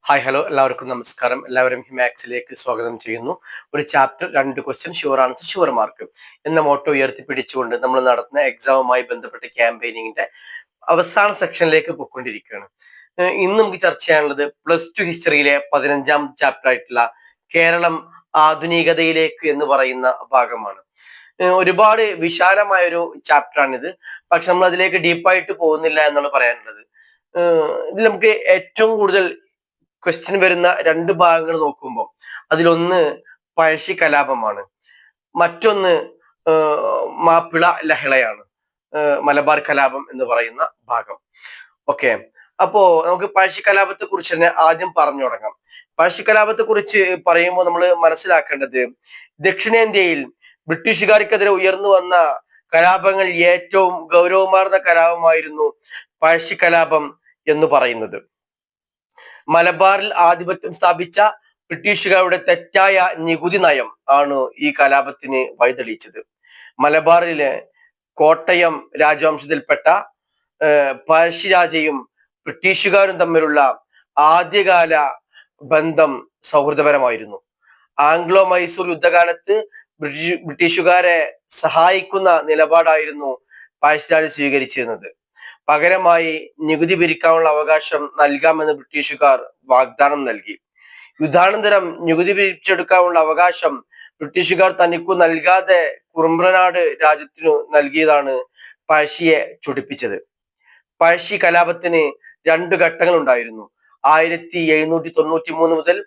Hi hello എല്ലാവർക്കും നമസ്കാരം. എല്ലാവരും ഹിമാക്സിലേക്ക് സ്വാഗതം ചെയ്യുന്നു. ഒരു chapter 2 question sure answer sure mark എന്ന മോട്ടോ ഉയർത്തിപ്പിടിച്ചുകൊണ്ട് നമ്മൾ നടത്തുന്ന എക്സാമുമായി ബന്ധപ്പെട്ട ക്യാമ്പയിനിങ്ങിന്റെ അവസാന സെക്ഷനിലേക്ക് പോയിക്കൊണ്ടിരിക്കുകയാണ്. ഇന്ന് നമുക്ക് ചർച്ച ചെയ്യാനുള്ളത് +2 ഹിസ്റ്ററിയിലെ 15ാമത്തെ ചാപ്റ്റർ ആയിട്ടുള്ള കേരളം ആധുനികതയിലേക്ക് എന്ന് പറയുന്ന ഭാഗമാണ്. ഒരുപാട് വിശാലമായ ഒരു ചാപ്റ്ററാണിത്. പക്ഷെ നമ്മൾ അതിലേക്ക് ഡീപ്പായിട്ട് പോകുന്നില്ല എന്നാണ് പറയാനുള്ളത്. ഇതിൽ നമുക്ക് ഏറ്റവും കൂടുതൽ ക്വസ്റ്റ്യൻ വരുന്ന രണ്ട് ഭാഗങ്ങൾ നോക്കുമ്പോൾ അതിലൊന്ന് പഴശ്ശി കലാപമാണ്, മറ്റൊന്ന് മാപ്പിള ലഹളയാണ്, മലബാർ കലാപം എന്ന് പറയുന്ന ഭാഗം. ഓക്കെ, അപ്പോ നമുക്ക് പഴശ്ശി കലാപത്തെ കുറിച്ച് തന്നെ ആദ്യം പറഞ്ഞു തുടങ്ങാം. പഴശ്ശി കലാപത്തെ കുറിച്ച് പറയുമ്പോൾ നമ്മൾ മനസ്സിലാക്കേണ്ടത് ദക്ഷിണേന്ത്യയിൽ ബ്രിട്ടീഷുകാർക്കെതിരെ ഉയർന്നു വന്ന കലാപങ്ങളിൽ ഏറ്റവും ഗൗരവമാർന്ന കലാപമായിരുന്നു പഴശ്ശി കലാപം എന്ന് പറയുന്നത്. മലബാറിൽ ആധിപത്യം സ്ഥാപിച്ച ബ്രിട്ടീഷുകാരുടെ തെറ്റായ നികുതി നയം ആണ് ഈ കലാപത്തിന് വഴിതെളിച്ചത്. മലബാറിലെ കോട്ടയം രാജവംശത്തിൽപ്പെട്ട പഴശ്ശിരാജയും ബ്രിട്ടീഷുകാരും തമ്മിലുള്ള ആദ്യകാല ബന്ധം സൗഹൃദപരമായിരുന്നു. ആംഗ്ലോ മൈസൂർ യുദ്ധകാലത്ത് ബ്രിട്ടീഷുകാരെ സഹായിക്കുന്ന നിലപാടായിരുന്നു പഴശ്ശിരാജ സ്വീകരിച്ചിരുന്നത്. പകരമായി നികുതി പിരിക്കാനുള്ള അവകാശം നൽകാമെന്ന് ബ്രിട്ടീഷുകാർ വാഗ്ദാനം നൽകി. യുദ്ധാനന്തരം നികുതി പിരിച്ചെടുക്കാനുള്ള അവകാശം ബ്രിട്ടീഷുകാർ തനിക്കു നൽകാതെ കുറുമ്പ്രനാട് രാജ്യത്തിനു നൽകിയതാണ് പഴശ്ശിയെ ചൊടിപ്പിച്ചത്. പഴശ്ശി കലാപത്തിന് 2 ഘട്ടങ്ങൾ ഉണ്ടായിരുന്നു. 1793 മുതൽ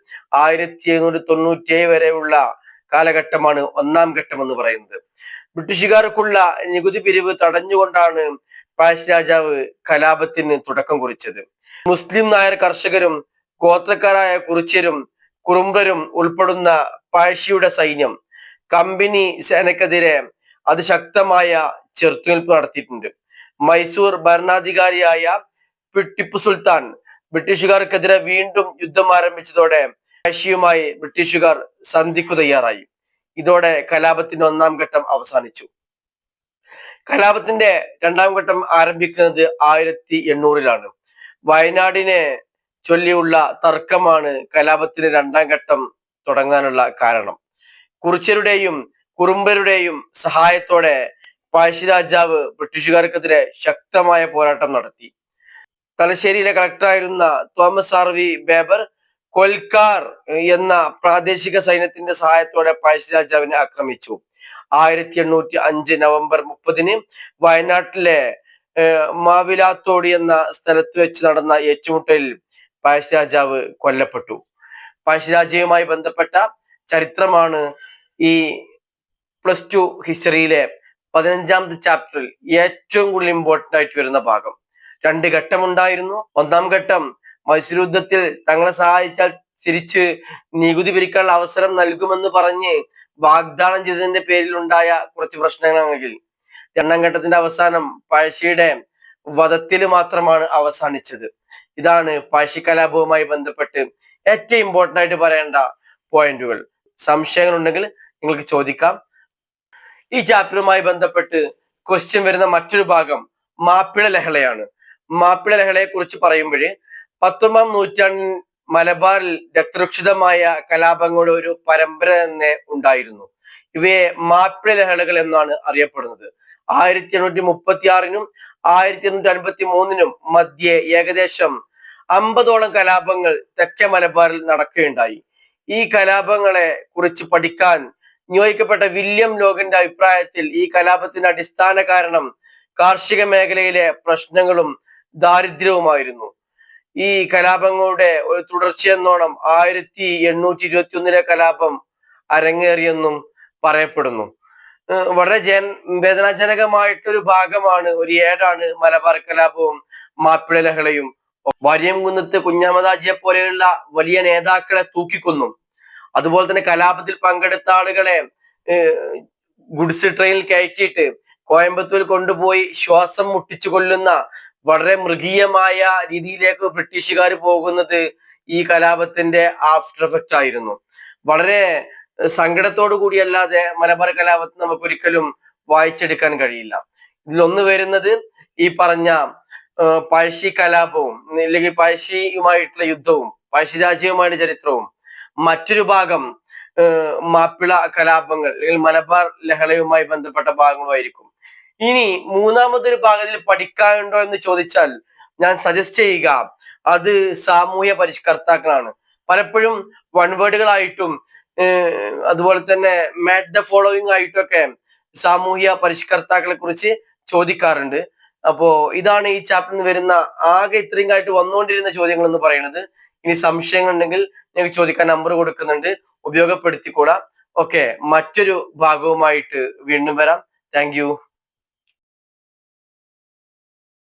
1797 വരെയുള്ള കാലഘട്ടമാണ് 1ാം ഘട്ടം എന്ന് പറയുന്നത്. ബ്രിട്ടീഷുകാർക്കുള്ള നികുതി പിരിവ് തടഞ്ഞുകൊണ്ടാണ് പഴശ്ശി രാജാവ് കലാപത്തിന് തുടക്കം കുറിച്ചത്. മുസ്ലിം നായർ കർഷകരും ഗോത്രക്കാരായ കുറിച്യരും കുറുമ്പ്രരും ഉൾപ്പെടുന്ന പഴശ്ശിയുടെ സൈന്യം കമ്പനി സേനക്കെതിരെ അതിശക്തമായ ചെറുത്തുനിൽപ്പ് നടത്തിയിട്ടുണ്ട്. മൈസൂർ ഭരണാധികാരിയായ ടിപ്പു സുൽത്താൻ ബ്രിട്ടീഷുകാർക്കെതിരെ വീണ്ടും യുദ്ധം ആരംഭിച്ചതോടെ പഴശ്ശിയുമായി ബ്രിട്ടീഷുകാർ സന്ധിക്കു തയ്യാറായി. ഇതോടെ കലാപത്തിന്റെ 1ാം ഘട്ടം അവസാനിച്ചു. കലാപത്തിന്റെ 2ാം ഘട്ടം ആരംഭിക്കുന്നത് 1800-ലാണ്. വയനാടിനെ ചൊല്ലിയുള്ള തർക്കമാണ് കലാപത്തിന് 2ാം ഘട്ടം തുടങ്ങാനുള്ള കാരണം. കുറിച്യരുടെയും കുറുമ്പരുടെയും സഹായത്തോടെ പഴശ്ശി രാജാവ് ബ്രിട്ടീഷുകാർക്കെതിരെ ശക്തമായ പോരാട്ടം നടത്തി. തലശ്ശേരിയിലെ കളക്ടറായിരുന്ന തോമസ് ആർ.വി. ബേബർ കൊൽക്കാർ എന്ന പ്രാദേശിക സൈന്യത്തിന്റെ സഹായത്തോടെ പഴശ്ശി രാജാവിനെ ആക്രമിച്ചു. 1805 നവംബർ 30-ന് വയനാട്ടിലെ മാവിലാത്തോടി എന്ന സ്ഥലത്ത് വെച്ച് നടന്ന ഏറ്റുമുട്ടലിൽ പഴശ്ശി രാജാവ് കൊല്ലപ്പെട്ടു. പഴശ്ശി രാജയുമായി ബന്ധപ്പെട്ട ചരിത്രമാണ് ഈ +2 ഹിസ്റ്ററിയിലെ 15ാമത്തെ ചാപ്റ്ററിൽ ഏറ്റവും കൂടുതൽ ഇമ്പോർട്ടന്റ് ആയിട്ട് വരുന്ന ഭാഗം. 2 ഘട്ടമുണ്ടായിരുന്നു. 1ാം ഘട്ടം മൈസൂർ യുദ്ധത്തിൽ തങ്ങളെ സഹായിച്ചാൽ തിരിച്ച് നികുതി പിരിക്കാനുള്ള അവസരം നൽകുമെന്ന് പറഞ്ഞ് വാഗ്ദാനം ചെയ്തതിന്റെ പേരിൽ ഉണ്ടായ കുറച്ച് പ്രശ്നങ്ങളാണെങ്കിൽ 2ാം ഘട്ടത്തിന്റെ അവസാനം പഴശ്ശിയുടെ വധത്തിൽ മാത്രമാണ് അവസാനിച്ചത്. ഇതാണ് പഴശ്ശി കലാപവുമായി ബന്ധപ്പെട്ട് ഏറ്റവും ഇമ്പോർട്ടന്റ് ആയിട്ട് പറയേണ്ട പോയിന്റുകൾ. സംശയങ്ങൾ ഉണ്ടെങ്കിൽ നിങ്ങൾക്ക് ചോദിക്കാം. ഈ ചാപ്റ്ററുമായി ബന്ധപ്പെട്ട് ക്വസ്റ്റ്യൻ വരുന്ന മറ്റൊരു ഭാഗം മാപ്പിള ലഹളയാണ്. മാപ്പിള ലഹളയെ കുറിച്ച് പറയുമ്പോൾ 19ാം നൂറ്റാണ്ടിൽ മലബാറിൽ രക്തരക്ഷിതമായ കലാപങ്ങളുടെ ഒരു പരമ്പര തന്നെ ഉണ്ടായിരുന്നു. ഇവയെ മാപ്പിള ലഹളകൾ എന്നാണ് അറിയപ്പെടുന്നത്. 1836-നും 1853-നും മധ്യേ ഏകദേശം 50ഓളം കലാപങ്ങൾ തെക്കേ മലബാറിൽ നടക്കുകയുണ്ടായി. ഈ കലാപങ്ങളെ കുറിച്ച് പഠിക്കാൻ നിയോഗിക്കപ്പെട്ട വില്യം ലോഗന്റെ അഭിപ്രായത്തിൽ ഈ കലാപത്തിന്റെ അടിസ്ഥാന കാരണം കാർഷിക മേഖലയിലെ പ്രശ്നങ്ങളും ദാരിദ്ര്യവുമായിരുന്നു. ഈ കലാപങ്ങളുടെ ഒരു തുടർച്ചയെന്നോണം 1821-ലെ കലാപം അരങ്ങേറിയെന്നും പറയപ്പെടുന്നു. വളരെ വേദനാജനകമായിട്ടൊരു ഭാഗമാണ്, ഒരു ഏടാണ് മലബാർ കലാപവും മാപ്പിള ലഹളയും. വാര്യംകുന്നത്ത് കുഞ്ഞഹമ്മദാജിയെ പോലെയുള്ള വലിയ നേതാക്കളെ തൂക്കിക്കൊന്നു. അതുപോലെ തന്നെ കലാപത്തിൽ പങ്കെടുത്ത ആളുകളെ ഗുഡ്സ് ട്രെയിനിൽ കയറ്റിയിട്ട് കോയമ്പത്തൂർ കൊണ്ടുപോയി ശ്വാസം മുട്ടിച്ചു കൊല്ലുന്ന വളരെ മൃഗീയമായ രീതിയിലേക്ക് ബ്രിട്ടീഷുകാർ പോകുന്നത് ഈ കലാപത്തിന്റെ ആഫ്റ്റർ എഫക്റ്റ് ആയിരുന്നു. വളരെ സങ്കടത്തോടു കൂടിയല്ലാതെ മലബാർ കലാപത്തെ നമുക്ക് ഒരിക്കലും വായിച്ചെടുക്കാൻ കഴിയില്ല. ഇതിലൊന്ന് വരുന്നത് ഈ പറഞ്ഞ പഴശ്ശി കലാപവും അല്ലെങ്കിൽ പഴശ്ശിയുമായിട്ടുള്ള യുദ്ധവും പഴശ്ശിരാജയുമായിട്ട് ചരിത്രവും, മറ്റൊരു ഭാഗം മാപ്പിള കലാപങ്ങൾ അല്ലെങ്കിൽ മലബാർ ലഹളയുമായി ബന്ധപ്പെട്ട ഭാഗങ്ങളുമായിരിക്കും. ഇനി മൂന്നാമതൊരു ഭാഗത്തിൽ പഠിക്കാനുണ്ടോ എന്ന് ചോദിച്ചാൽ ഞാൻ സജസ്റ്റ് ചെയ്യുക അത് സാമൂഹ്യ പരിഷ്കർത്താക്കളാണ്. പലപ്പോഴും വൺ വേർഡുകളായിട്ടും അതുപോലെ തന്നെ മാറ്റ് ദ ഫോളോവിങ് ആയിട്ടൊക്കെ സാമൂഹ്യ പരിഷ്കർത്താക്കളെ കുറിച്ച് ചോദിക്കാറുണ്ട്. അപ്പോ ഇതാണ് ഈ ചാപ്റ്ററിൽ വരുന്ന ആകെ ഇത്രയും ആയിട്ട് വന്നുകൊണ്ടിരുന്ന ചോദ്യങ്ങൾ എന്ന് പറയുന്നത്. ഇനി സംശയങ്ങൾ ഉണ്ടെങ്കിൽ ഞങ്ങൾക്ക് ചോദിക്കാൻ നമ്പർ കൊടുക്കുന്നുണ്ട്, ഉപയോഗപ്പെടുത്തിക്കൂടാ. ഓക്കെ, മറ്റൊരു ഭാഗവുമായിട്ട് വീണ്ടും വരാം. Thank you.